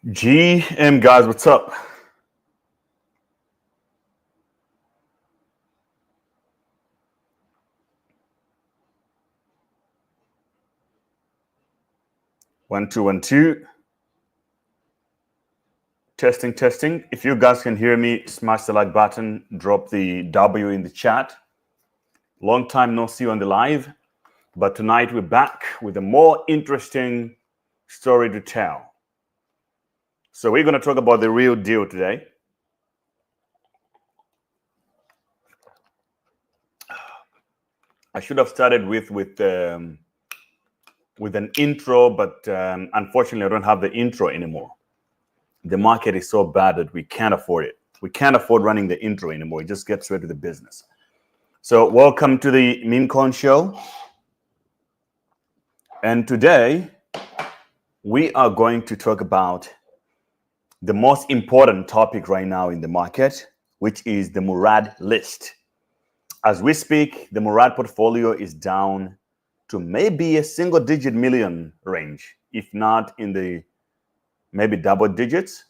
GM guys, what's up? One, two, 1, 2. Testing, testing. If you guys can hear me, smash the like button, drop the W in the chat. Long time no see on the live, but tonight we're back with a more interesting story to tell. So we're going to talk about the real deal today. I should have started with an intro, but unfortunately I don't have the intro anymore. The market is so bad that we can't afford it. We can't afford running the intro anymore. It just gets rid of the business. So welcome to the MemeCoins show. And today we are going to talk about the most important topic right now in the market, which is the Murad list. As we speak, the Murad portfolio is down to maybe a single-digit million range, if not in the maybe double digits.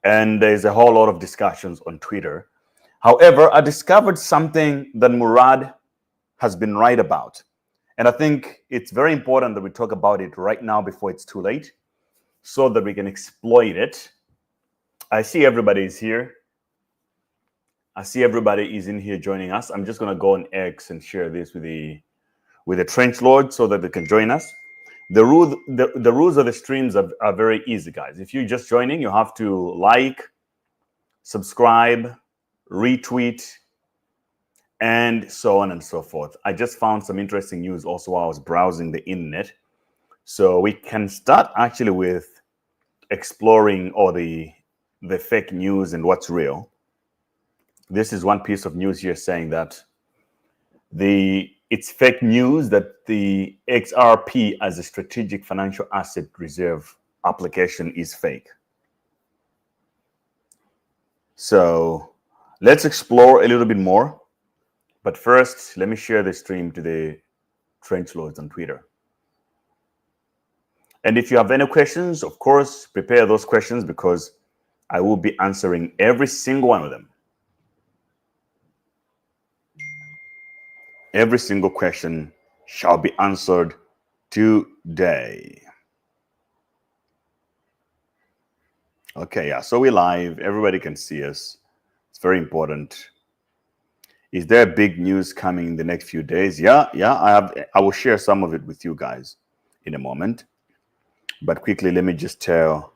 And there's a whole lot of discussions on Twitter. However, I discovered something that Murad has been right about. And I think it's very important that we talk about it right now before it's too late, so that we can exploit it. I see everybody is here. I see everybody is in here joining us. I'm just going to go on X and share this with the Trench Lord so that they can join us. The rules of the streams are very easy, guys. If you're just joining, you have to like, subscribe, retweet, and so on and so forth. I just found some interesting news also while I was browsing the internet. So we can start actually with exploring all the fake news and what's real. This is one piece of news here saying that it's fake news that the XRP as a strategic financial asset reserve application is fake. So let's explore a little bit more. But first, let me share the stream to the Trench Lords on Twitter. And if you have any questions, of course, prepare those questions because I will be answering every single one of them. Every single question shall be answered today. Okay, yeah, so we're live. Everybody can see us. It's very important. Is there big news coming in the next few days? Yeah, I will share some of it with you guys in a moment. But quickly, let me just tell.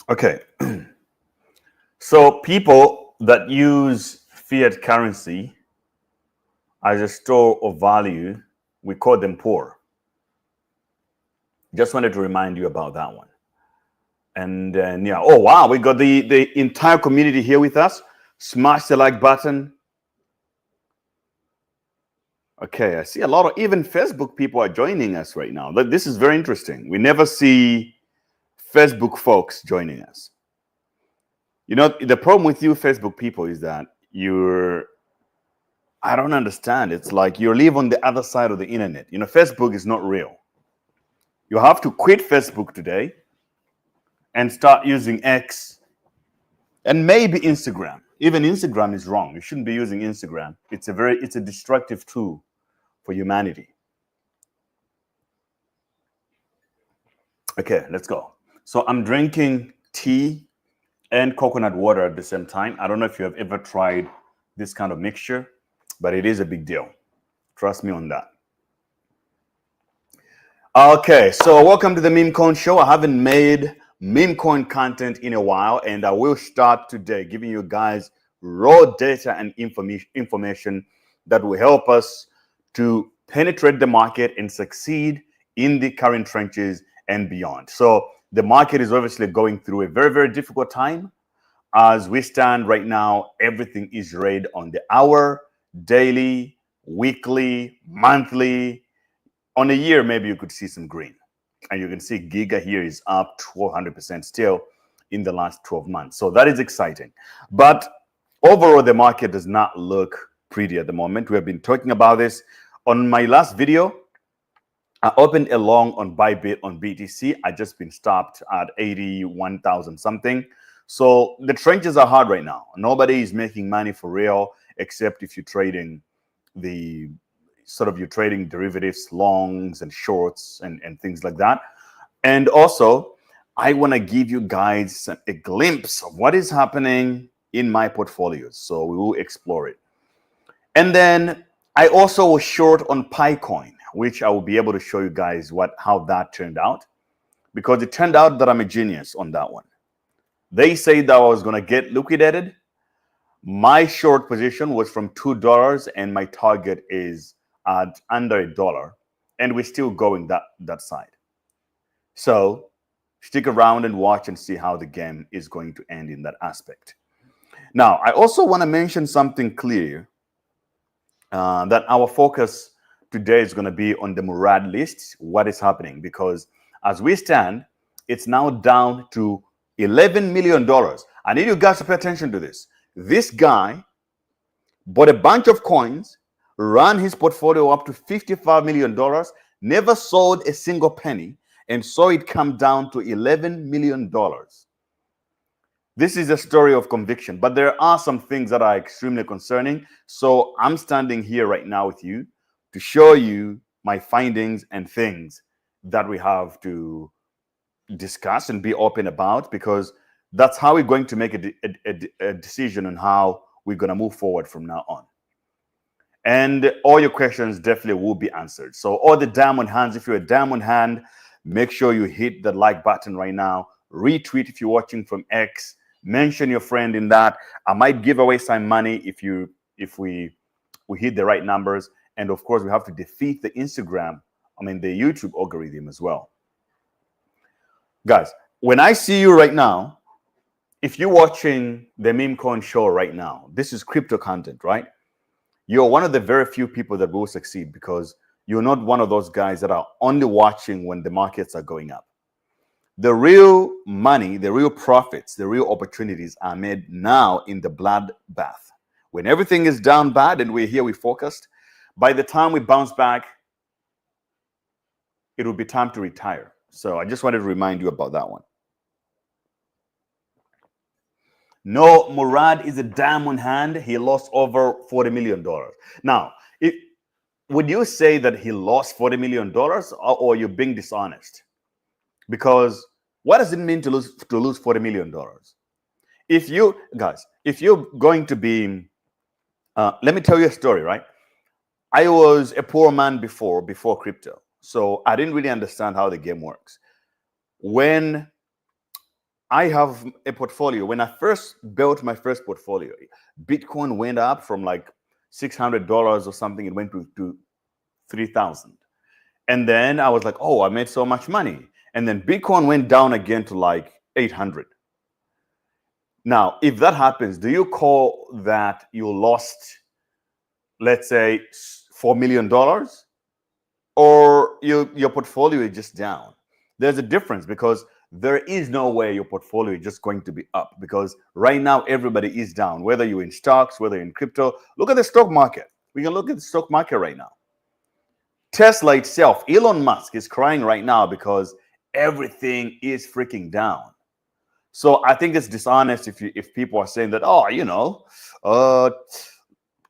Okay, so people that use fiat currency as a store of value, we call them poor. Just wanted to remind you about that one. And yeah, oh wow, we got the entire community here with us. Smash the like button. Okay, I see a lot of even Facebook people are joining us right now. This is very interesting. We never see Facebook folks joining us. You know, the problem with you Facebook people is that I don't understand. It's like you live on the other side of the internet. You know, Facebook is not real. You have to quit Facebook today and start using X and maybe Instagram. Even Instagram is wrong. You shouldn't be using Instagram. It's a destructive tool for humanity. Okay, let's go. So I'm drinking tea and coconut water at the same time. I don't know if you have ever tried this kind of mixture, but it is a big deal. Trust me on that. Okay, so welcome to the MemeCoins show. I haven't made MemeCoin content in a while, and I will start today giving you guys raw data and information that will help us to penetrate the market and succeed in the current trenches and beyond. So the market is obviously going through a very, very difficult time. As we stand right now, everything is red on the hour, daily, weekly, monthly. On a year, maybe you could see some green. And you can see Giga here is up 1,200% still in the last 12 months. So that is exciting. But overall, the market does not look pretty at the moment. We have been talking about this. On my last video, I opened a long on Bybit on BTC. I just been stopped at 81,000 something. So the trenches are hard right now. Nobody is making money for real, except if you're trading the you're trading derivatives, longs and shorts and things like that. And also, I want to give you guys a glimpse of what is happening in my portfolios. So we will explore it. And then I also was short on Picoin, which I will be able to show you guys how that turned out, because it turned out that I'm a genius on that one. They say that I was going to get liquidated. My short position was from $2 and my target is at under $1, and we're still going that side. So stick around and watch and see how the game is going to end in that aspect. Now, I also want to mention something clear, that our focus today is going to be on the Murad list, what is happening, because as we stand, it's now down to $11 million. I need you guys to pay attention to this. This guy bought a bunch of coins, ran his portfolio up to $55 million, never sold a single penny, and saw it come down to $11 million. This is a story of conviction, but there are some things that are extremely concerning. So I'm standing here right now with you to show you my findings and things that we have to discuss and be open about, because that's how we're going to make a decision on how we're going to move forward from now on. And all your questions definitely will be answered. So all the diamond hands, if you're a diamond hand, make sure you hit the like button right now. Retweet if you're watching from X. Mention your friend in that. I might give away some money if we hit the right numbers. And of course, we have to defeat the the YouTube algorithm as well. Guys, when I see you right now, if you're watching the MemeCoin show right now, this is crypto content, right? You're one of the very few people that will succeed, because you're not one of those guys that are only watching when the markets are going up. The real money, the real profits, the real opportunities are made now in the bloodbath. When everything is down bad and we're here, we're focused, by the time we bounce back, it will be time to retire. So I just wanted to remind you about that one. No, Murad is a diamond hand. He lost over $40 million. Now, would you say that he lost $40 million, or you're being dishonest? Because what does it mean to lose $40 million? If you're going to be, let me tell you a story, right? I was a poor man before crypto, so I didn't really understand how the game works. When I have a portfolio, when I first built my first portfolio, Bitcoin went up from like $600 or something. It went to 3,000. And then I was like, oh, I made so much money. And then Bitcoin went down again to like 800. Now, if that happens, do you call that you lost, let's say, $4 million? Or your portfolio is just down? There's a difference, because there is no way your portfolio is just going to be up, because right now everybody is down, whether you're in stocks, whether you're in crypto. Look at the stock market. We can look at the stock market right now. Tesla itself, Elon Musk is crying right now because everything is freaking down. So I think it's dishonest if people are saying that,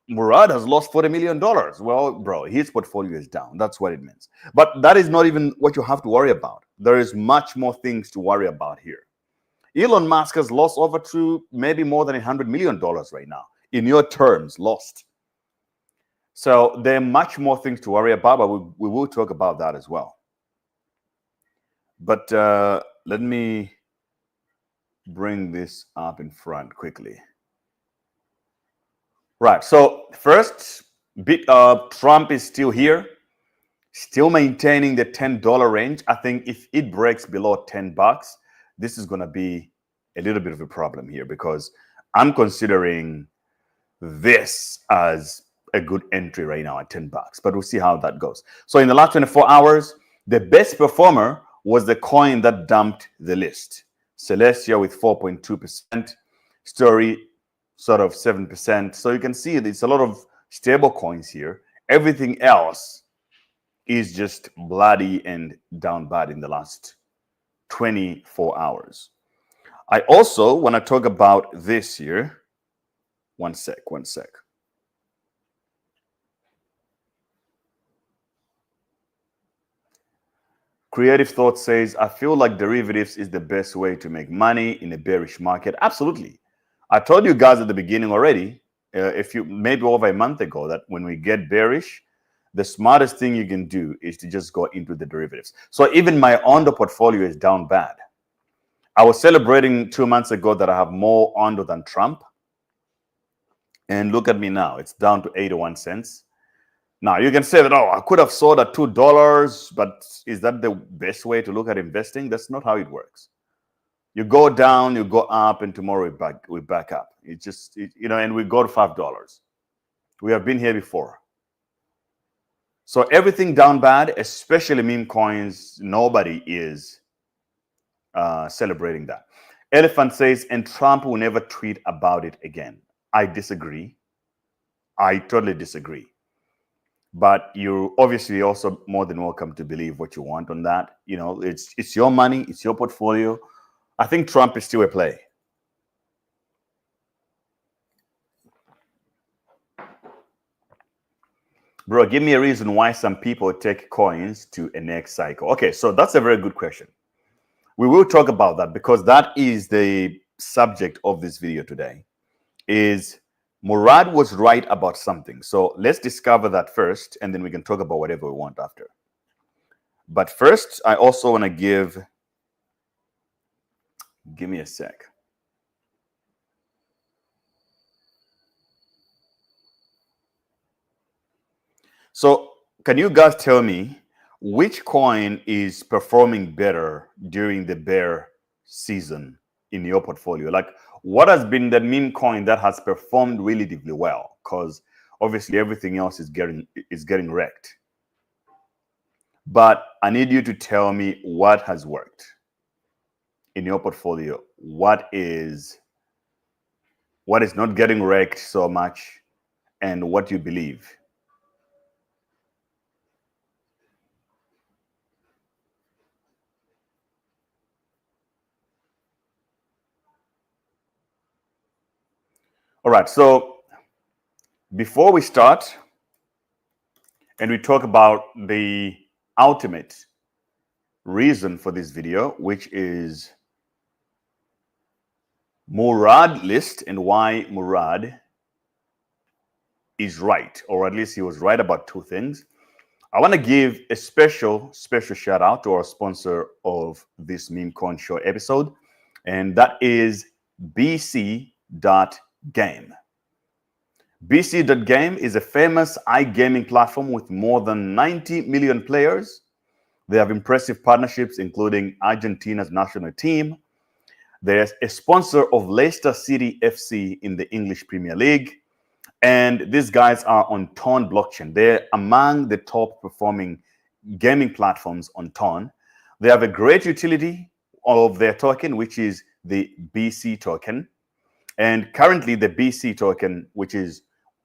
Murad has lost $40 million. Well, bro, his portfolio is down. That's what it means. But that is not even what you have to worry about. There is much more things to worry about here. Elon Musk has lost over to maybe more than $100 million right now, in your terms, lost. So there are much more things to worry about, but we will talk about that as well. But let me bring this up in front quickly. Right. So first, Trump is still here, still maintaining the $10 range. I think if it breaks below $10, this is going to be a little bit of a problem here because I'm considering this as a good entry right now at $10, but we'll see how that goes. So in the last 24 hours, the best performer was the coin that dumped the list. Celestia with 4.2%, Story sort of 7%. So you can see it's a lot of stable coins here. Everything else is just bloody and down bad in the last 24 hours. I also want to talk about this here. One sec. Creative Thought says, I feel like derivatives is the best way to make money in a bearish market. Absolutely. I told you guys at the beginning already, maybe over a month ago, that when we get bearish, the smartest thing you can do is to just go into the derivatives. So even my Ondo portfolio is down bad. I was celebrating 2 months ago that I have more Ondo than Trump. And look at me now. It's down to 81 cents. Now, you can say that, oh, I could have sold at $2, but is that the best way to look at investing? That's not how it works. You go down, you go up, and tomorrow we back up. It's just, and we go to $5. We have been here before. So everything down bad, especially meme coins, nobody is celebrating that. Elephant says, and Trump will never tweet about it again. I disagree. I totally disagree. But you're obviously also more than welcome to believe what you want on that. It's your money, it's your portfolio. I think Trump is still a play. Bro, give me a reason why some people take coins to a next cycle. Okay, so that's a very good question. We will talk about that because that is the subject of this video today. Is Murad was right about something. So let's discover that first, and then we can talk about whatever we want after. But first, I also want to give me a sec. So can you guys tell me which coin is performing better during the bear season in your portfolio? Like, what has been the meme coin that has performed relatively well? Because obviously everything else is getting wrecked. But I need you to tell me what has worked in your portfolio. What is not getting wrecked so much, and what you believe. All right, so before we start and we talk about the ultimate reason for this video, which is Murad list and why Murad is right, or at least he was right about two things, I want to give a special shout out to our sponsor of this Meme Coin Show episode, and that is BC.Game. BC.Game is a famous iGaming platform with more than 90 million players. They have impressive partnerships, including Argentina's national team. They're a sponsor of Leicester City FC in the English Premier League. And these guys are on Ton blockchain. They're among the top performing gaming platforms on Ton. They have a great utility of their token, which is the BC token. And currently the BC token, which is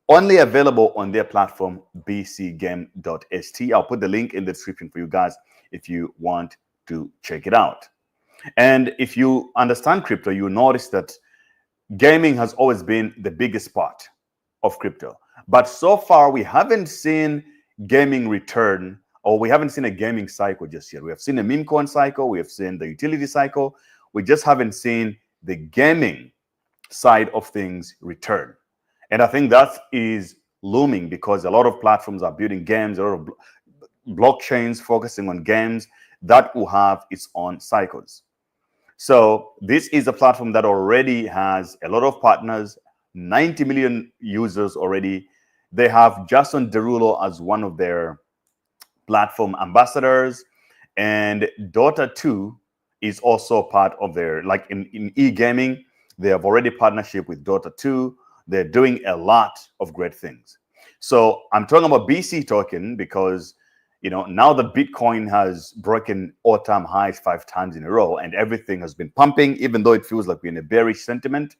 only available on their platform, bcgame.st. I'll put the link in the description for you guys if you want to check it out. And if you understand crypto, you notice that gaming has always been the biggest part of crypto. But so far, we haven't seen gaming return, or we haven't seen a gaming cycle just yet. We have seen a meme coin cycle. We have seen the utility cycle. We just haven't seen the gaming side of things return. And I think that is looming because a lot of platforms are building games, a lot of blockchains focusing on games that will have its own cycles. So this is a platform that already has a lot of partners, 90 million users already. They have Jason Derulo as one of their platform ambassadors, and Dota 2 is also part of their, like in e-gaming, they have already partnership with Dota 2. They're doing a lot of great things. So I'm talking about BC token because, you know, now that Bitcoin has broken all-time highs 5 times in a row and everything has been pumping, even though it feels like we're in a bearish sentiment,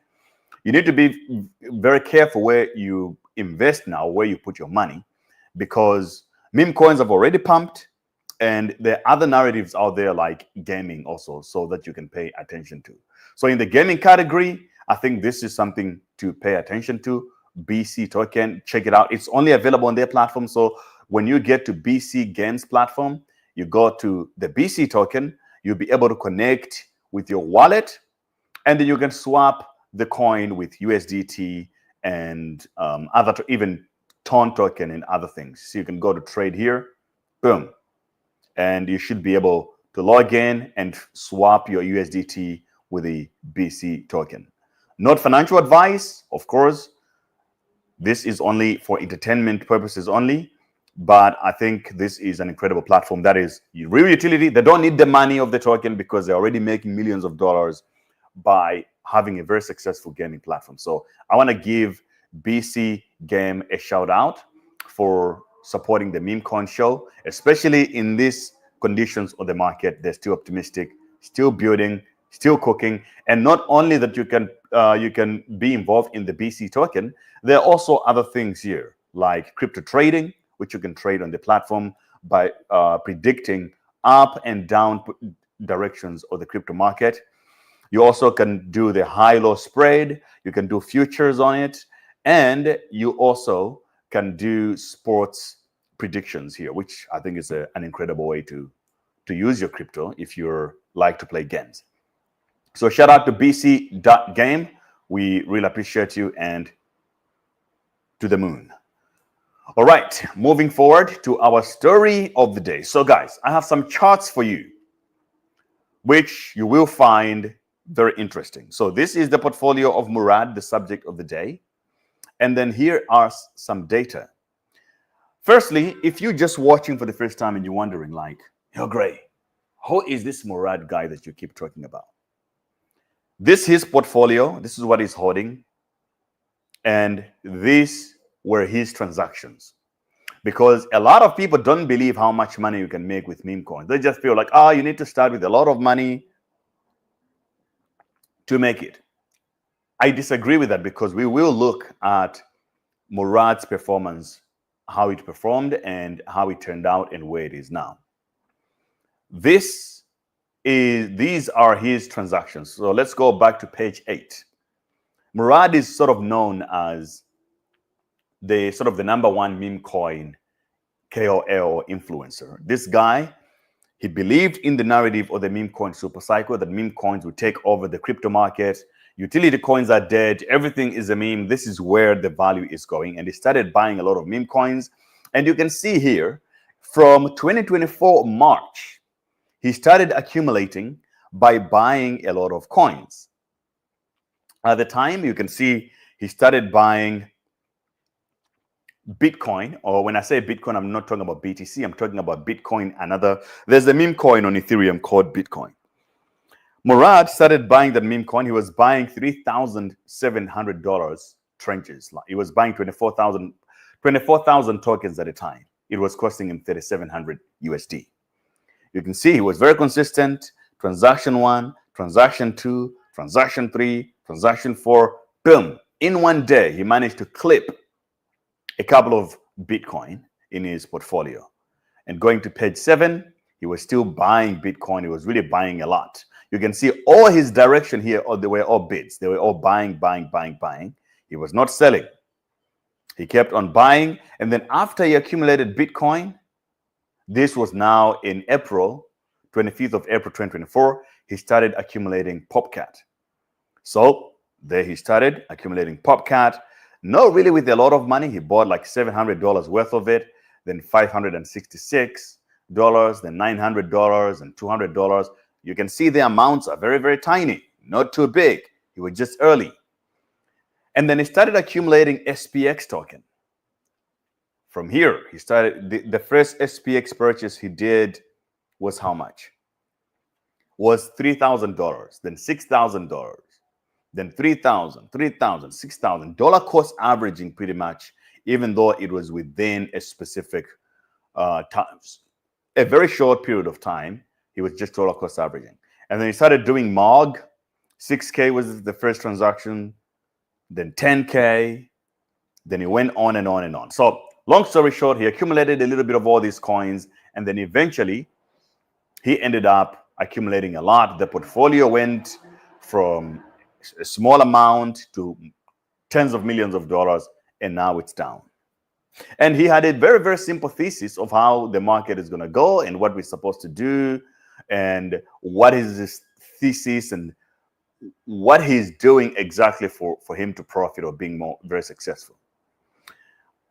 you need to be very careful where you invest now, where you put your money, because meme coins have already pumped, and there are other narratives out there like gaming also, so that you can pay attention to. So in the gaming category, I think this is something to pay attention to. BC token, check it out. It's only available on their platform. So when you get to BC Games platform, you go to the BC token, you'll be able to connect with your wallet, and then you can swap the coin with USDT and even Ton token and other things. So you can go to trade here, boom, and you should be able to log in and swap your USDT with the BC token. Not financial advice, of course. This is only for entertainment purposes only, but I think this is an incredible platform that is real utility. They don't need the money of the token because they're already making millions of dollars by having a very successful gaming platform. So I want to give BC Game a shout out for supporting the MemeCoin show, especially in these conditions of the market. They're still optimistic, still building, still cooking. And not only that you can be involved in the BC token, there are also other things here like crypto trading, which you can trade on the platform by predicting up and down directions of the crypto market. You also can do the high-low spread. You can do futures on it. And you also can do sports predictions here, which I think is an incredible way to use your crypto if you like to play games. So shout out to BC.game. We really appreciate you, and to the moon. All right, moving forward to our story of the day. So guys, I have some charts for you, which you will find very interesting. So this is the portfolio of Murad, the subject of the day. And then here are some data. Firstly, if you're just watching for the first time and you're wondering like, yo, Gray, who is this Murad guy that you keep talking about? This is his portfolio. This is what he's holding. And these were his transactions. Because a lot of people don't believe how much money you can make with meme coins. They just feel like, oh, you need to start with a lot of money to make it. I disagree with that, because we will look at Murad's performance, how it performed and how it turned out and where it is now. These are his transactions. So let's go back to page 8. Murad is sort of known as the number one meme coin KOL influencer. This guy, he believed in the narrative of the meme coin super cycle, that meme coins would take over the crypto market. Utility coins are dead. Everything is a meme. This is where the value is going. And he started buying a lot of meme coins. And you can see here from 2024 March, he started accumulating by buying a lot of coins. At the time, you can see he started buying Bitcoin, or when I say Bitcoin, I'm not talking about BTC. I'm talking about Bitcoin. There's a meme coin on Ethereum called Bitcoin. Murad started buying that meme coin. He was buying $3,700 trenches. He was buying 24,000 tokens at a time. It was costing him 3,700 USD. You can see he was very consistent. Transaction 1, transaction 2, transaction 3, transaction 4. Boom. In one day, he managed to clip a couple of Bitcoin in his portfolio. And going to page 7, he was still buying Bitcoin. He was really buying a lot. You can see all his direction here, they were all bids. They were all buying, buying, buying, buying. He was not selling. He kept on buying. And then after he accumulated Bitcoin, this was now in April, 25th of April, 2024, he started accumulating PopCat. So there he started accumulating PopCat. Not really with a lot of money. He bought like $700 worth of it, then $566, then $900 and $200. You can see the amounts are very, very tiny, not too big. He was just early. And then he started accumulating SPX token. From here, he started, the first SPX purchase he did was how much? Was $3,000, then $6,000, then $3,000, $6,000. Cost averaging pretty much, even though it was within a specific times. A very short period of time, he was just dollar cost averaging. And then he started doing MOG. 6K was the first transaction, then 10K, then he went on and on and on. So long story short, he accumulated a little bit of all these coins, and then eventually he ended up accumulating a lot. The portfolio went from a small amount to tens of millions of dollars, and now it's down. And he had a very, very simple thesis of how the market is going to go and what we're supposed to do and what is his thesis and what he's doing exactly for him to profit or being more very successful.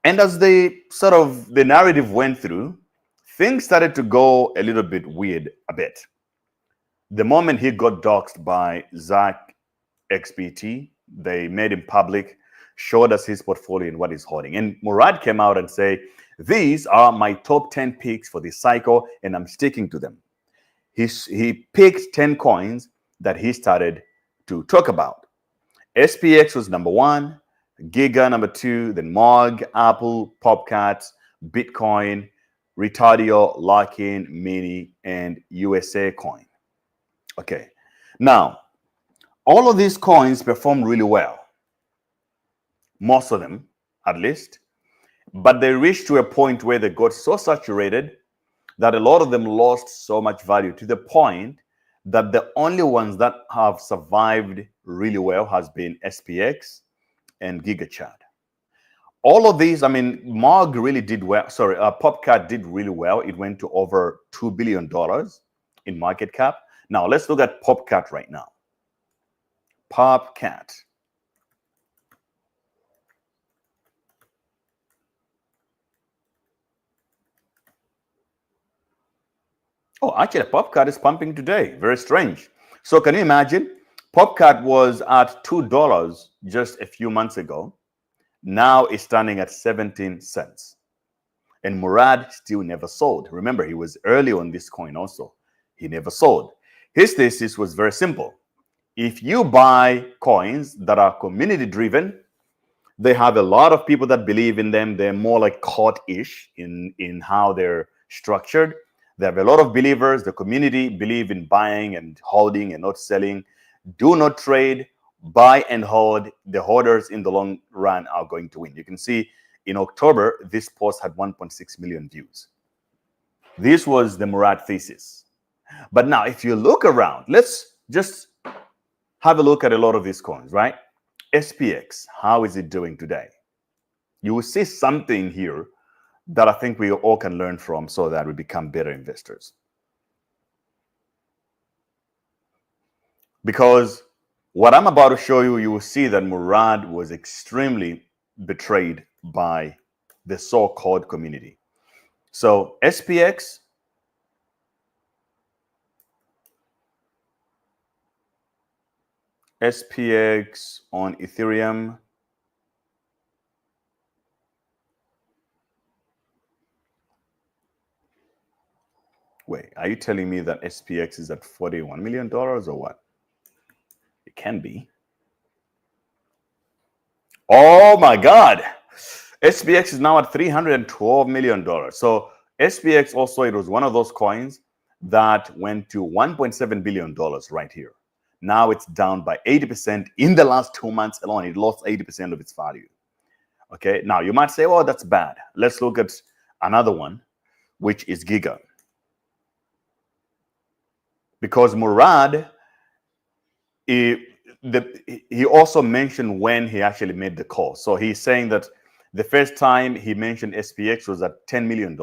And as the narrative went through, things started to go a little bit weird a bit. The moment he got doxxed by Zach XBT, they made him public, showed us his portfolio and what he's holding. And Murad came out and said, these are my top 10 picks for this cycle, and I'm sticking to them. He picked 10 coins that he started to talk about. SPX was number 1, Giga number 2, then MOG, Apple, Popcat, Bitcoin, Retardio, Lock-in, Mini, and USA coin. Okay, now all of these coins performed really well. Most of them, at least, but they reached to a point where they got so saturated that a lot of them lost so much value to the point that the only ones that have survived really well has been SPX and GigaChad. All of these, I mean, MOG really did well. Sorry, Popcat did really well. It went to over $2 billion in market cap. Now, let's look at Popcat right now. Popcat. Oh, actually, Popcat is pumping today. Very strange. So can you imagine? Popcat was at $2 just a few months ago. Now it's standing at 17 cents. And Murad still never sold. Remember, he was early on this coin also. He never sold. His thesis was very simple. If you buy coins that are community driven, they have a lot of people that believe in them. They're more like cult-ish in how they're structured. They have a lot of believers. The community believe in buying and holding and not selling. Do not trade, buy and hold. The holders in the long run are going to win. You can see in October, this post had 1.6 million views. This was the Murad thesis. But now, if you look around, let's just have a look at a lot of these coins, right? SPX, how is it doing today? You will see something here that I think we all can learn from so that we become better investors. Because what I'm about to show you, you will see that Murad was extremely betrayed by the so-called community. So SPX, on Ethereum, wait, are you telling me that SPX is at $41 million or what? It can be. Oh my God. SPX is now at $312 million. So SPX also, it was one of those coins that went to $1.7 billion right here. Now it's down by 80% in the last 2 months alone. It lost 80% of its value. Okay, now you might say, oh, that's bad. Let's look at another one, which is Giga. Because Murad, he also mentioned when he actually made the call. So he's saying that the first time he mentioned SPX was at $10 million.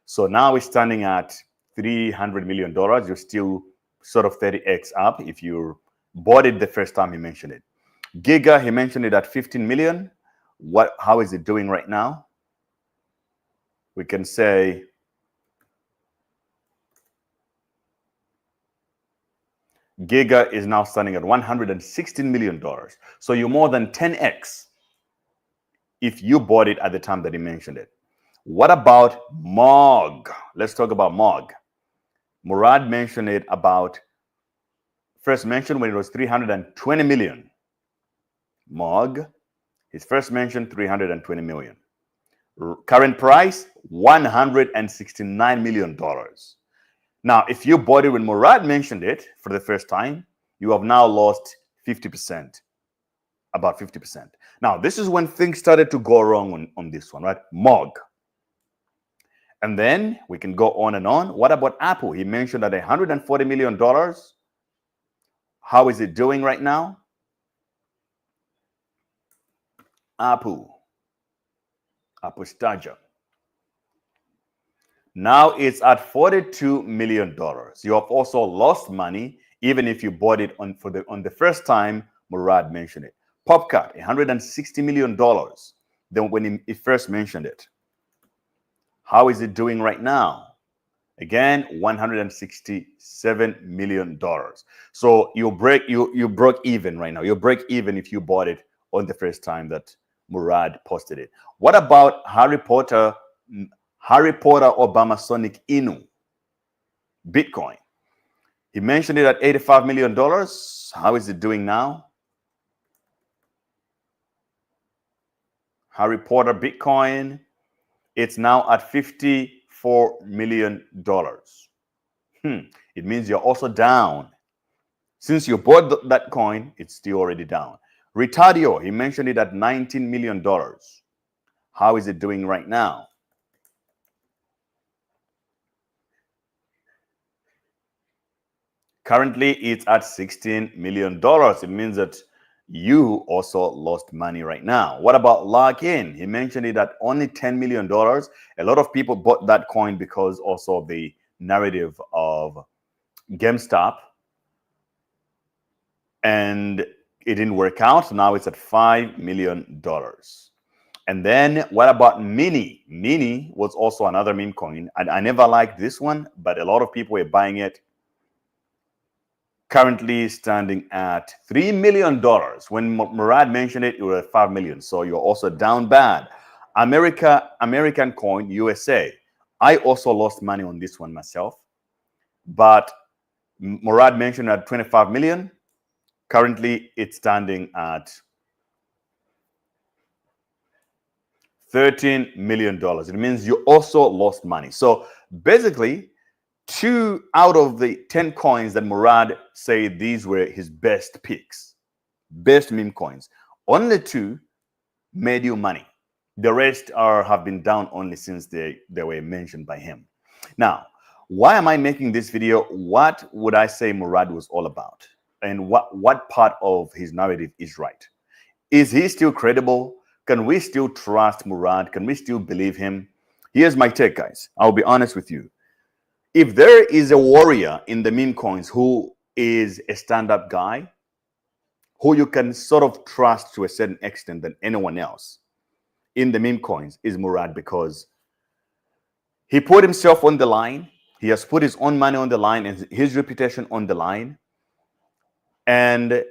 So now it's standing at $300 million. You're still sort of 30x up if you bought it the first time he mentioned it. Giga, he mentioned it at 15 million. How is it doing right now? We can say Giga is now standing at $116 million. So you're more than 10x if you bought it at the time that he mentioned it. What about MOG? Let's talk about MOG. Murad mentioned it about, first mentioned when it was 320 million. MOG, his first mention, 320 million. Current price, $169 million. Now, if you bought it when Murad mentioned it for the first time, you have now lost 50%, about 50%. Now, this is when things started to go wrong on this one, right? MOG. And then we can go on and on. What about Apple? He mentioned that $140 million. How is it doing right now? Apple Staja. Now it's at $42 million. You have also lost money, even if you bought it on the first time Murad mentioned it. Popcat, $160 million. Then when he first mentioned it. How is it doing right now? Again, $167 million. So you broke even right now. You break even if you bought it on the first time that Murad posted it. What about Harry Potter Obama Sonic Inu Bitcoin? He mentioned it at $85 million. How is it doing now? Harry Potter Bitcoin, it's now at $54 million. It means you're also down. Since you bought that coin, it's still already down. Retardio, he mentioned it at $19 million. How is it doing right now? Currently, it's at $16 million. It means that you also lost money right now. What about Lock-in? He mentioned it at only $10 million. A lot of people bought that coin because also of the narrative of GameStop. And it didn't work out. Now it's at $5 million. And then what about Mini? Mini was also another meme coin. And I never liked this one, but a lot of people were buying it. Currently standing at $3 million. When Murad mentioned it, it was at $5 million. So you're also down bad. American coin, USA. I also lost money on this one myself. But Murad mentioned at 25 million. Currently, it's standing at $13 million. It means you also lost money. So basically, 2 out of the 10 coins that Murad said these were his best picks, best meme coins, only 2 made you money. The rest have been down only since they were mentioned by him. Now, why am I making this video? What would I say Murad was all about? And what part of his narrative is right? Is he still credible? Can we still trust Murad? Can we still believe him? Here's my take, guys. I'll be honest with you. If there is a warrior in the meme coins who is a stand-up guy, who you can sort of trust to a certain extent than anyone else in the meme coins, is Murad, because he put himself on the line. He has put his own money on the line and his reputation on the line. And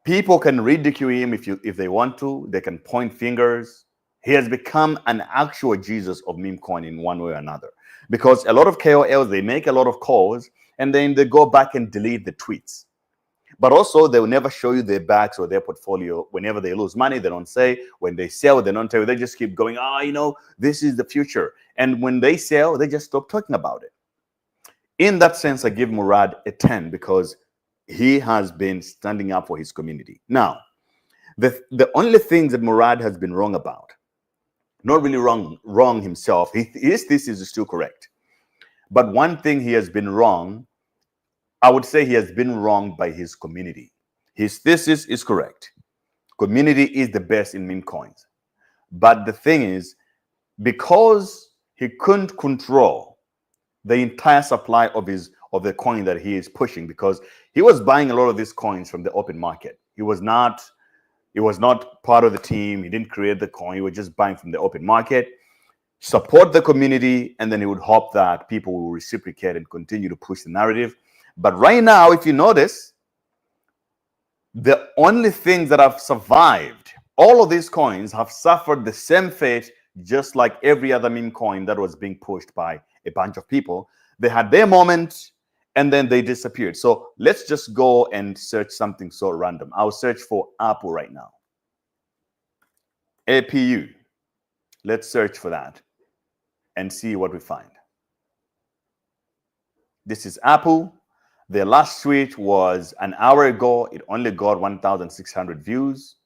people can ridicule him if they want to. They can point fingers. He has become an actual Jesus of meme coin in one way or another. Because a lot of KOLs, they make a lot of calls and then they go back and delete the tweets. But also, they will never show you their backs or their portfolio. Whenever they lose money, they don't say. When they sell, they don't tell you. They just keep going, this is the future. And when they sell, they just stop talking about it. In that sense, I give Murad a 10 because he has been standing up for his community. Now, the only things that Murad has been wrong about, not really wrong his thesis is still correct. But one thing he has been wrong, I would say he has been wrong by his community. His thesis is correct. Community is the best in meme coins. But the thing is, because he couldn't control the entire supply of the coin that he is pushing, because he was buying a lot of these coins from the open market. He was not part of the team. He didn't create the coin. He was just buying from the open market, support the community, and then he would hope that people will reciprocate and continue to push the narrative. But right now, if you notice, The only things that have survived, all of these coins have suffered the same fate, just like every other meme coin that was being pushed by a bunch of people. They had their moment and then they disappeared. So let's just go and search something so random. I'll search for Apple right now. APU. Let's search for that and see what we find. This is Apple. Their last tweet was an hour ago. It only got 1,600 views.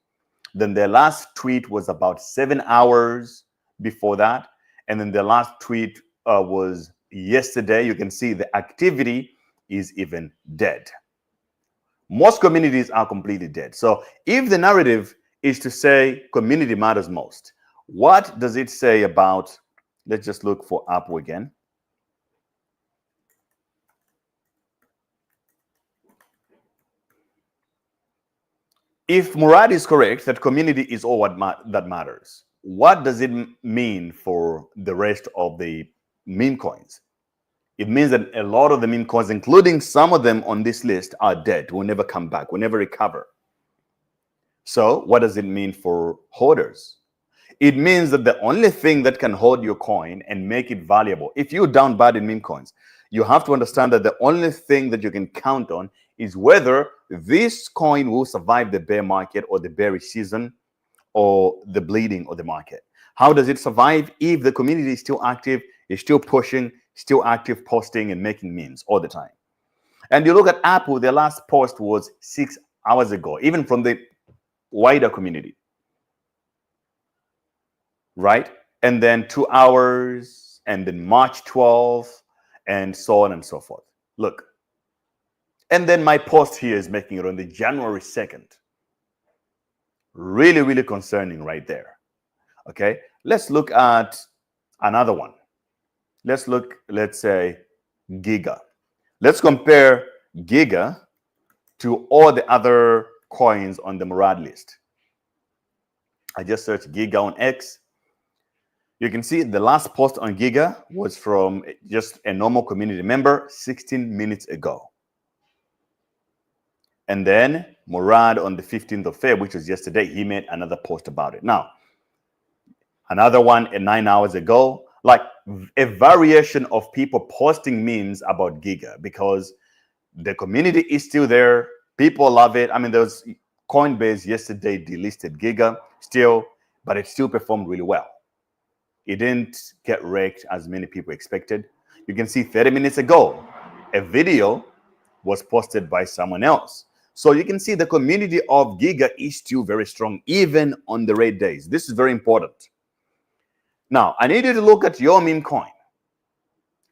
Then their last tweet was about 7 hours before that. And then their last tweet was yesterday. You can see the activity is even dead. Most communities are completely dead. So if the narrative is to say community matters most, what does it say about, let's just look for Apple again. If Murad is correct that community is all that matters, what does it mean for the rest of the meme coins? It means that a lot of the meme coins, including some of them on this list, are dead, will never come back, will never recover. So what does it mean for holders? It means that the only thing that can hold your coin and make it valuable, if you're down bad in meme coins, you have to understand that the only thing that you can count on is whether this coin will survive the bear market or the bearish season or the bleeding of the market. How does it survive? If the community is still active, is still pushing, still active, posting and making memes all the time. And you look at Apple, their last post was 6 hours ago, even from the wider community, right? And then 2 hours, and then March 12th, and so on and so forth. Look. And then my post here is making it on the January 2nd. Really, really concerning right there. Okay, let's look at another one. Let's look, let's say, Giga. Let's compare Giga to all the other coins on the Murad list. I just searched Giga on X. You can see the last post on Giga was from just a normal community member 16 minutes ago. And then Murad on the 15th of February, which was yesterday, he made another post about it. Now, another one 9 hours ago, like a variation of people posting memes about Giga because the community is still there. People love it. I mean, there was Coinbase yesterday delisted Giga still, but it still performed really well. It didn't get wrecked as many people expected. You can see 30 minutes ago, a video was posted by someone else. So you can see the community of Giga is still very strong, even on the red days. This is very important. Now, I need you to look at your meme coin,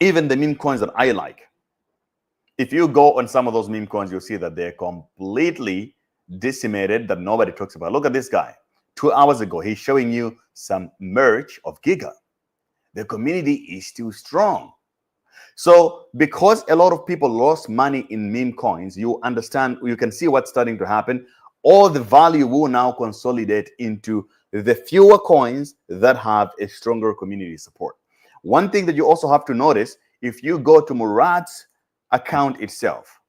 even the meme coins that I like. If you go on some of those meme coins, you'll see that they're completely decimated, that nobody talks about. Look at this guy. 2 hours ago, he's showing you some merch of Giga. The community is still strong. So because a lot of people lost money in meme coins, you understand, you can see what's starting to happen. All the value will now consolidate into the fewer coins that have a stronger community support. One thing that you also have to notice, if you go to Murad's account itself,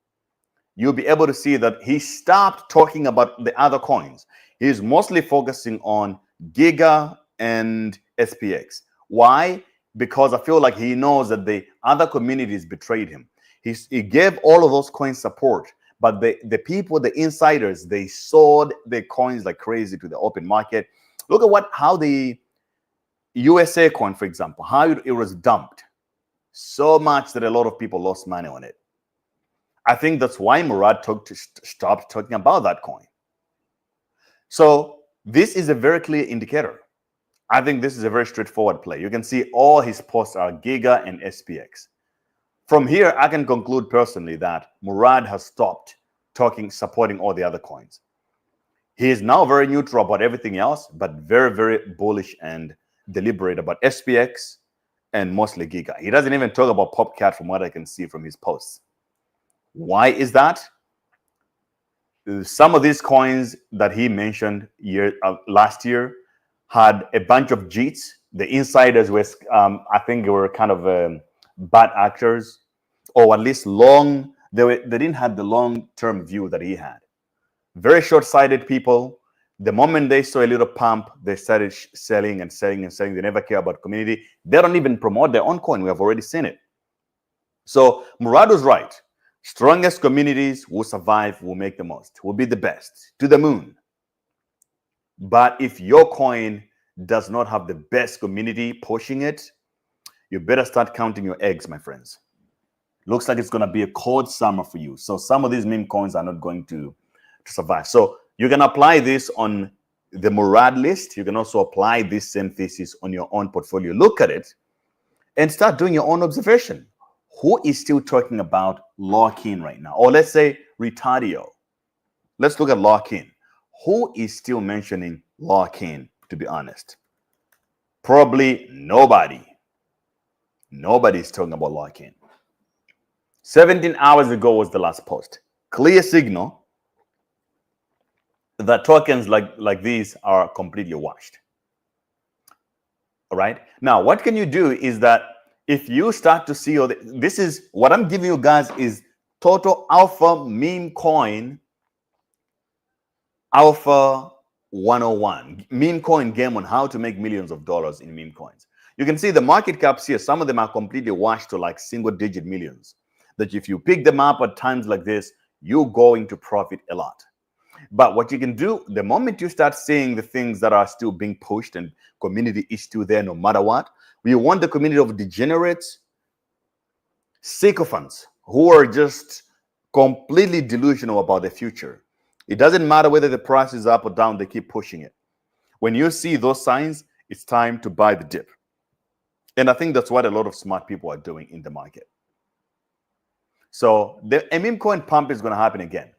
you'll be able to see that he stopped talking about the other coins. He's mostly focusing on Giga and SPX. Why? Because I feel like he knows that the other communities betrayed him. He gave all of those coins support, but the people, the insiders, they sold their coins like crazy to the open market. Look at how the USA coin, for example, how it was dumped so much that a lot of people lost money on it. I think that's why Murad stopped talking about that coin. So this is a very clear indicator. I think this is a very straightforward play. You can see all his posts are Giga and SPX. From here, I can conclude personally that Murad has stopped supporting all the other coins. He is now very neutral about everything else, but very, very bullish and deliberate about SPX and mostly Giga. He doesn't even talk about PopCat from what I can see from his posts. Why is that? Some of these coins that he mentioned last year had a bunch of JITs. The insiders were, I think, they were kind of bad actors, or at least they didn't have the long-term view that he had. Very short-sighted people. The moment they saw a little pump, they started selling and selling and selling. They never care about community. They don't even promote their own coin. We have already seen it. So Murad was right. Strongest communities will survive, will make the most, will be the best, to the moon. But if your coin does not have the best community pushing it, you better start counting your eggs, my friends. Looks like it's going to be a cold summer for you. So some of these meme coins are not going to survive. So you can apply this on the Murad list. You can also apply this same thesis on your own portfolio. Look at it and start doing your own observation. Who is still talking about lock-in right now? Or let's say Retardio. Let's look at lock-in. Who is still mentioning lock-in, to be honest? Probably nobody. Nobody is talking about lock-in. 17 hours ago was the last post. Clear signal that tokens like these are completely washed. All right. Now, what can you do is that if you start to see, this is what I'm giving you guys is total alpha meme coin alpha 101 meme coin game on how to make millions of dollars in meme coins. You can see the market caps here. Some of them are completely washed to like single-digit millions. That if you pick them up at times like this, you're going to profit a lot. But what you can do, the moment you start seeing the things that are still being pushed and community is still there no matter what, we want the community of degenerates, sycophants, who are just completely delusional about the future. It doesn't matter whether the price is up or down, they keep pushing it. When you see those signs, it's time to buy the dip. And I think that's what a lot of smart people are doing in the market. So the meme coin pump is going to happen again.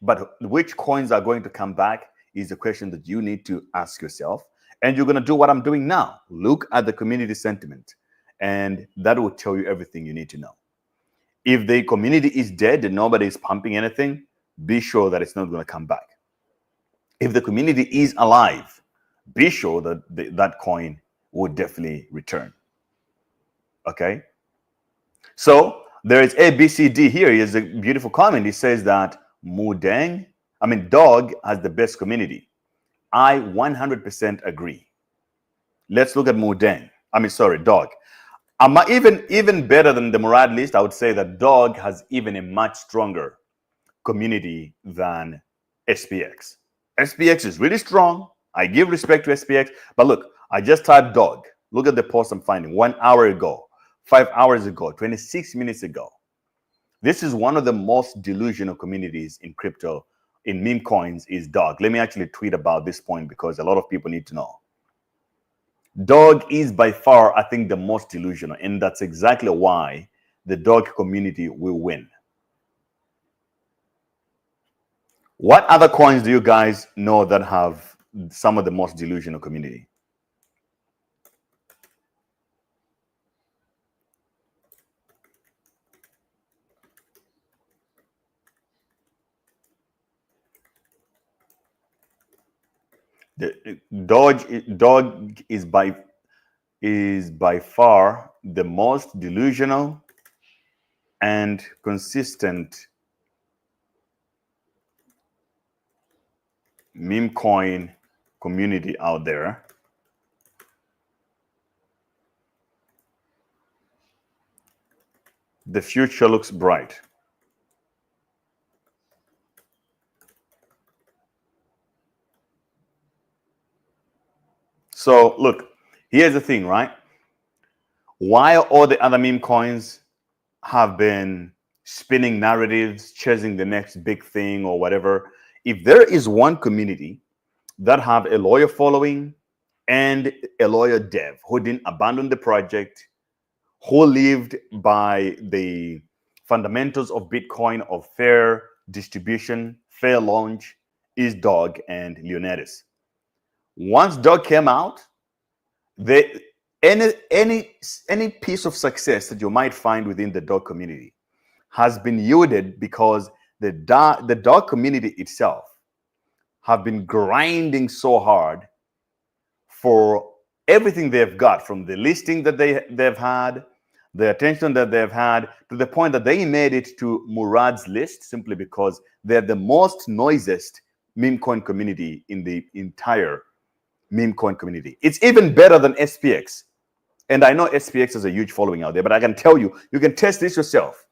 But which coins are going to come back is a question that you need to ask yourself. And you're going to do what I'm doing now. Look at the community sentiment. And that will tell you everything you need to know. If the community is dead and nobody is pumping anything, be sure that it's not going to come back. If the community is alive, be sure that that coin will definitely return. Okay? So there is ABCD here. Here's a beautiful comment. He says that Dog has the best community. I 100% agree. Let's look at Dog. Even better than the Murad list, I would say that Dog has even a much stronger community than SPX. SPX is really strong. I give respect to SPX. But look, I just typed Dog. Look at the post I'm finding 1 hour ago, 5 hours ago, 26 minutes ago. This is one of the most delusional communities in crypto, in meme coins, is Dog. Let me actually tweet about this point because a lot of people need to know. Dog is by far, I think, the most delusional, and that's exactly why the Dog community will win. What other coins do you guys know that have some of the most delusional community? The Dog is by far the most delusional and consistent meme coin community out there. The future looks bright. So look, here's the thing, right? While all the other meme coins have been spinning narratives, chasing the next big thing or whatever, if there is one community that have a loyal following and a loyal dev who didn't abandon the project, who lived by the fundamentals of Bitcoin, of fair distribution, fair launch, is Dog and Leonidas. Once Dog came out, any piece of success that you might find within the Dog community has been yielded because the Dog community itself have been grinding so hard for everything they've got, from the listing that they've had, the attention that they've had, to the point that they made it to Murad's list simply because they're the most noisiest meme coin community in the entire meme coin community. It's even better than SPX. And I know SPX has a huge following out there, but I can tell you, you can test this yourself.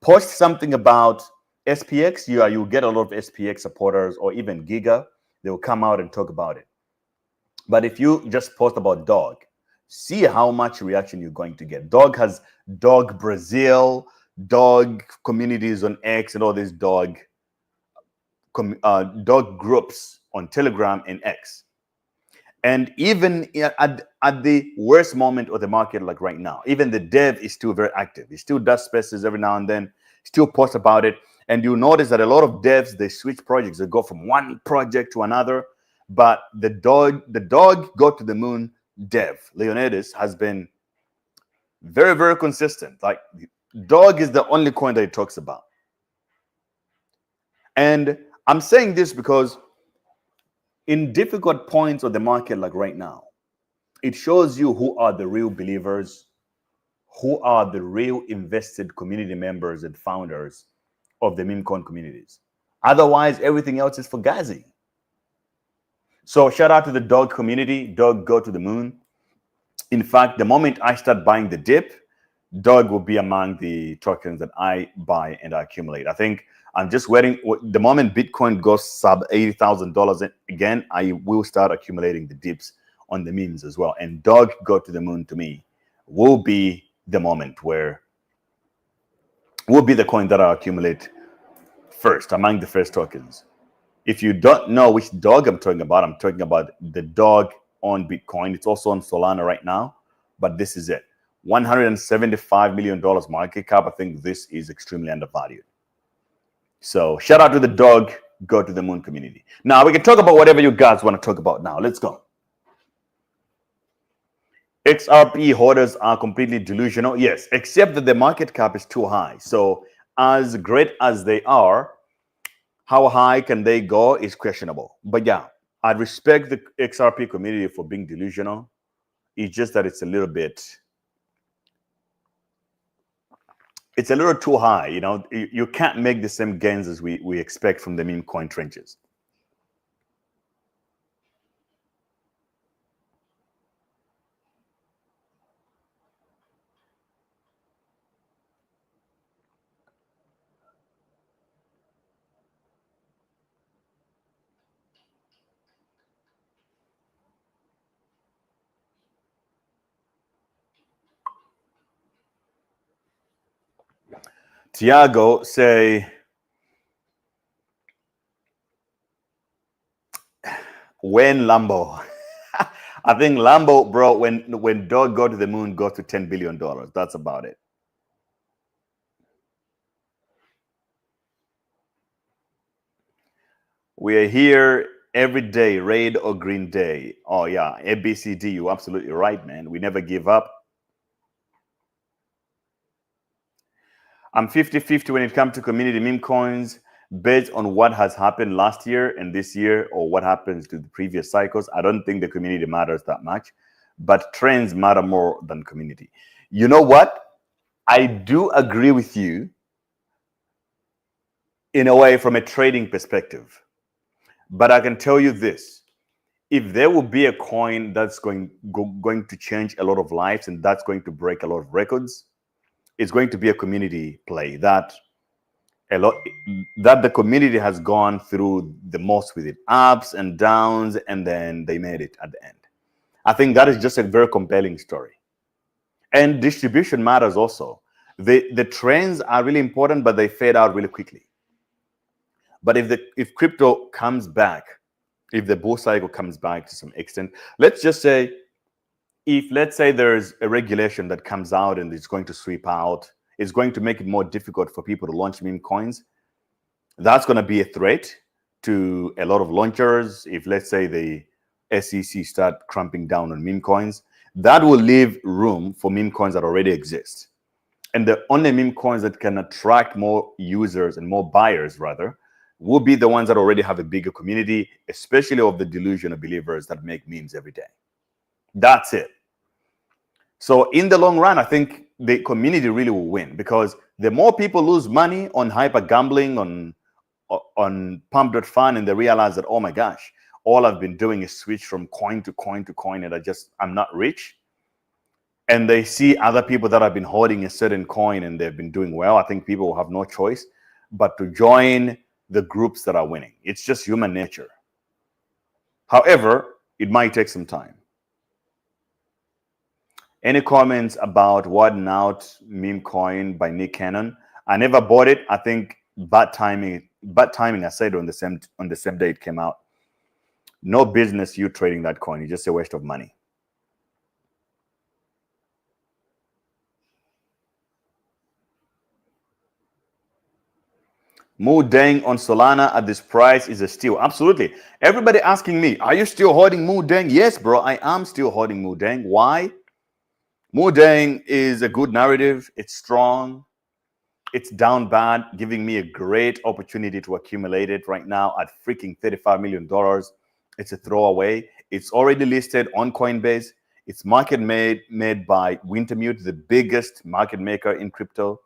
Post something about SPX, you get a lot of SPX supporters, or even Giga, they will come out and talk about it. But if you just post about Dog, see how much reaction you're going to get. Dog has Dog Brazil, Dog communities on X, and all these dog groups on Telegram and X. And even at the worst moment of the market, like right now, even the dev is still very active. He still does spaces every now and then, still posts about it. And you notice that a lot of devs, they switch projects. They go from one project to another. But the dog go to the moon dev, Leonidas, has been very, very consistent. Like, Dog is the only coin that he talks about. And I'm saying this because in difficult points of the market, like right now, it shows you who are the real believers, who are the real invested community members and founders of the meme coin communities. Otherwise, everything else is fugazi. So shout out to the Dog community. Dog go to the moon. In fact, the moment I start buying the dip, Dog will be among the tokens that I buy and I accumulate. I think I'm just waiting. The moment Bitcoin goes sub $80,000 again, I will start accumulating the dips on the memes as well. And Dog go to the moon, to me, will be the moment where will be the coin that I accumulate first, among the first tokens. If you don't know which Dog I'm talking about the Dog on Bitcoin. It's also on Solana right now, but this is it. $175 million market cap. I think this is extremely undervalued. So shout out to the Dog go to the moon community. Now we can talk about whatever you guys want to talk about now. Let's go. XRP holders are completely delusional. Yes, except that the market cap is too high. So as great as they are, how high can they go is questionable. But yeah, I respect the XRP community for being delusional. It's just that it's a little too high. You know, you can't make the same gains as we expect from the meme coin trenches. Tiago say, when Lambo? I think Lambo, bro, when Dog go to the moon, goes to $10 billion. That's about it. We are here every day, red or green day. Oh yeah, ABCD, you're absolutely right, man. We never give up. I'm 50-50 when it comes to community meme coins, based on what has happened last year and this year, or what happens to the previous cycles. I don't think the community matters that much, but trends matter more than community. You know what? I do agree with you in a way from a trading perspective, but I can tell you this. If there will be a coin that's going to change a lot of lives and that's going to break a lot of records, it's going to be a community play that the community has gone through the most with it, ups and downs, and then they made it at the end. I think that is just a very compelling story. And distribution matters also. The trends are really important, but they fade out really quickly. But if crypto comes back, if the bull cycle comes back to some extent, let's just say, let's say there's a regulation that comes out and it's going to sweep out, it's going to make it more difficult for people to launch meme coins. That's going to be a threat to a lot of launchers. If, let's say, the SEC start cramping down on meme coins, that will leave room for meme coins that already exist. And the only meme coins that can attract more users and more buyers, rather, will be the ones that already have a bigger community, especially of the delusional believers that make memes every day. That's it. So in the long run, I think the community really will win, because the more people lose money on hyper gambling, on pump.fun, and they realize that, oh my gosh, all I've been doing is switch from coin to coin to coin, and I'm not rich. And they see other people that have been holding a certain coin and they've been doing well. I think people will have no choice but to join the groups that are winning. It's just human nature. However, it might take some time. Any comments about Widen Out meme coin by Nick Cannon? I never bought it. I think bad timing. I said on the same day it came out. No business you trading that coin. It's just a waste of money. Mu Deng on Solana at this price is a steal. Absolutely. Everybody asking me, are you still holding Mu Deng? Yes, bro, I am still holding Mu Deng. Why? Mu Deng is a good narrative. It's strong. It's down bad, giving me a great opportunity to accumulate it right now at freaking $35 million. It's a throwaway. It's already listed on Coinbase. It's market made by Wintermute, the biggest market maker in crypto.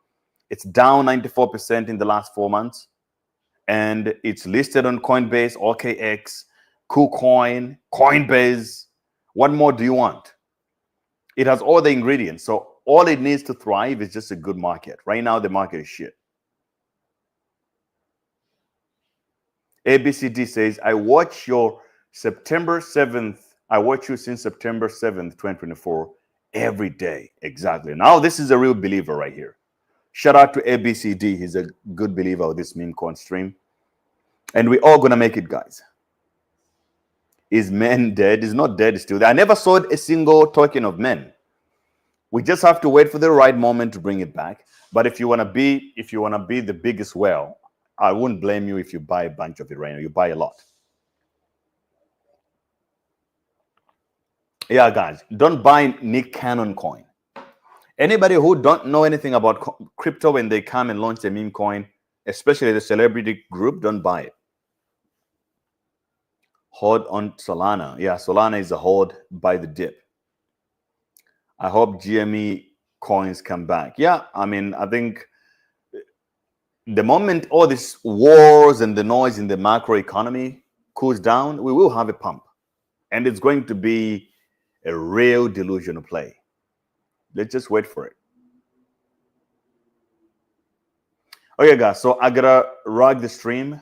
It's down 94% in the last 4 months. And it's listed on Coinbase, OKX, KuCoin, Coinbase. What more do you want? It has all the ingredients. So all it needs to thrive is just a good market. Right now, the market is shit. ABCD says, I watch you since September 7th, 2024, every day. Exactly. Now, this is a real believer right here. Shout out to ABCD. He's a good believer of this MemeCoin stream. And we're all going to make it, guys. Is Men dead? Is not dead, still there. I never sold a single token of Men. We just have to wait for the right moment to bring it back. But if you want to be the biggest whale, I wouldn't blame you if you buy a bunch of it right now. You buy a lot. Yeah, guys, don't buy Nick Cannon coin. Anybody who don't know anything about crypto, when they come and launch a meme coin, especially the celebrity group, don't buy it. Hold on Solana. Yeah, Solana is a hold by the dip. I hope GME coins come back. Yeah, I mean, I think the moment all these wars and the noise in the macro economy cools down, we will have a pump. And it's going to be a real delusional play. Let's just wait for it. Okay, guys, so I gotta rug the stream.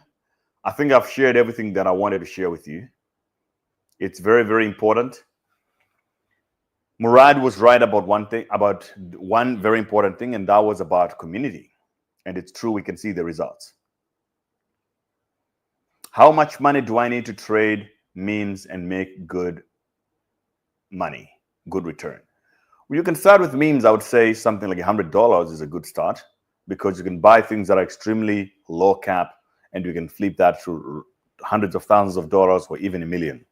I think I've shared everything that I wanted to share with you. It's very, very important. Murad was right about one very important thing, and that was about community. And it's true, we can see the results. How much money do I need to trade memes and make good money, good return? Well, you can start with memes. I would say something like $100 is a good start, because you can buy things that are extremely low cap, and you can flip that to hundreds of thousands of dollars or even $1 million.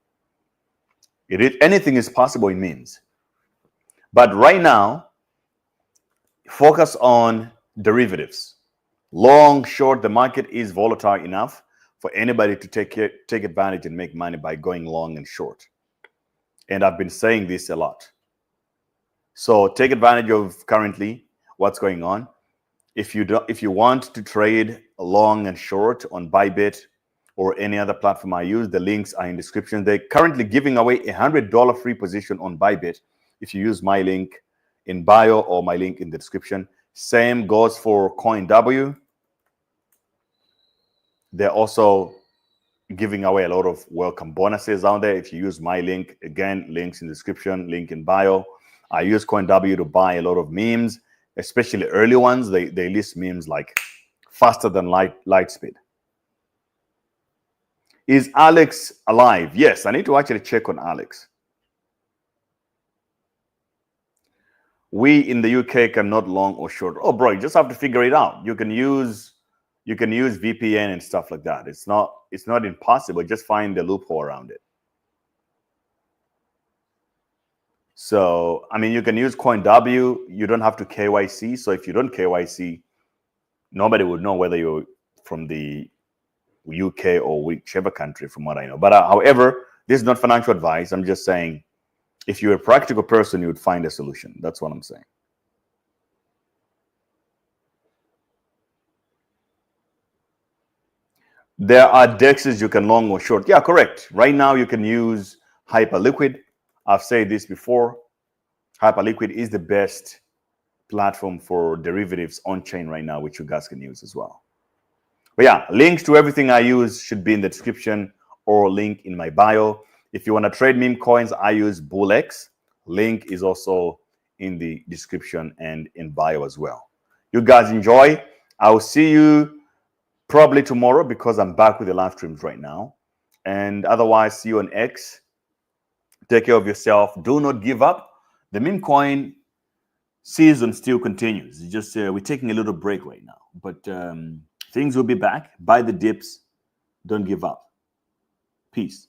Anything is possible in memes. But right now, focus on derivatives. Long, short, the market is volatile enough for anybody to take advantage and make money by going long and short. And I've been saying this a lot. So take advantage of currently what's going on. If you want to trade long and short on Bybit or any other platform I use, the links are in the description. They're currently giving away a $100 free position on Bybit if you use my link in bio or my link in the description. Same goes for CoinW. They're also giving away a lot of welcome bonuses out there if you use my link. Again, links in the description, link in bio. I use CoinW to buy a lot of memes, especially early ones. They list memes like faster than light speed. Is Alex alive? Yes, I need to actually check on Alex. We in the UK cannot long or short. Oh, bro, you just have to figure it out. You can use VPN and stuff like that. It's not impossible. Just find the loophole around it. So, I mean, you can use CoinW. You don't have to KYC. So if you don't KYC, nobody would know whether you're from the UK or whichever country, from what I know. But however, this is not financial advice. I'm just saying, if you're a practical person, you would find a solution. That's what I'm saying. There are dexes you can long or short. Yeah, correct. Right now you can use Hyperliquid. I've said this before. Hyperliquid is the best platform for derivatives on chain right now, which you guys can use as well. But yeah, links to everything I use should be in the description or link in my bio. If you want to trade meme coins, I use BullX. Link is also in the description and in bio as well. You guys enjoy. I will see you probably tomorrow because I'm back with the live streams right now. And otherwise, see you on X. Take care of yourself. Do not give up. The meme coin season still continues. It's just we're taking a little break right now, but things will be back. Buy the dips. Don't give up. Peace.